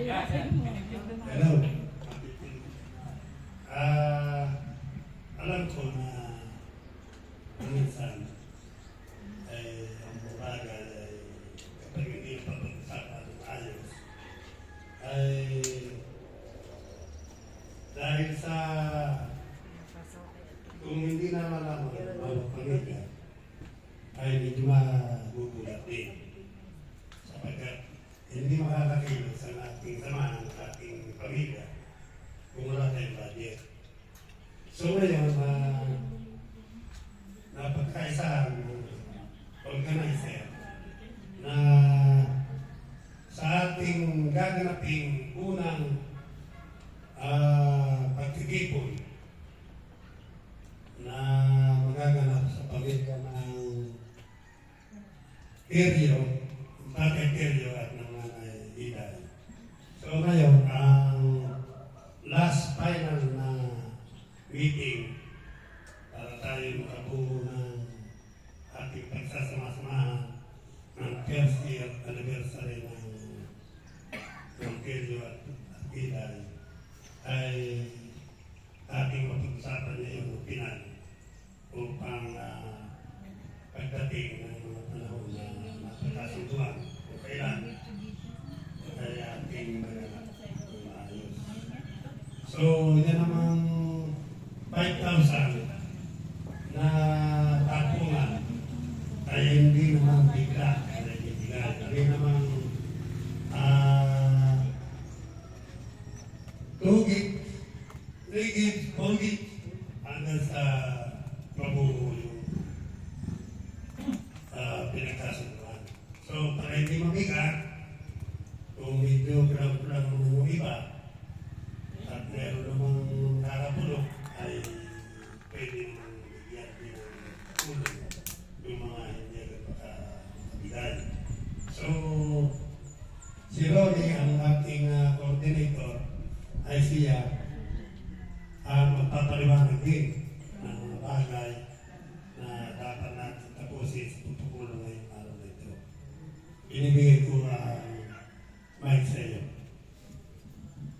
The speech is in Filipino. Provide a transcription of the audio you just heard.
Hello. Alam ko na minsan ang bagay ay kapag hindi pag-usapan ng ayos ay dahil sa kung hindi na malaman ng bawat pamilya ay medyo magugulat din sapagkat hindi makakakilos ang ating samahan ng ating pamilya kung wala tayong budget. So ngayon, napagkaisahan ng organizer na sa ating gaganaping unang pagtitipon na magaganap sa pamilya ng Teryo, Tatay Teryo at ng Nanay Iday. So ngayon, ang last final na meeting para tayo makabuo ng ating pagsasama-samahan ng first year anniversary ng Teryo at Iday ay ating mapag-usapan ngayon ng Pinay upang pagdating ng mga panahon na mapagkasunduan o kailan ay ating maganap ng maayos. So, yan namang 5,000 na tapungan ay hindi naman bigla na ibigay. Kami namang 2 gigs, 3 gigs, 4 gigs hanggang sa mabuo yung pinagkasunduan. So, para hindi mabigat, kung medyo kulang-kulang yung iba, at meron namang nakapulok, ay pwede namang bigyan din ng tulong yung mga hindi magpakabigay. So, si Ronnie, ang ating coordinator, ay siya magpapaliwanag din ng mga bagay na dapat natin tapusin sa tutukulong ngayong araw na ito. Binibigay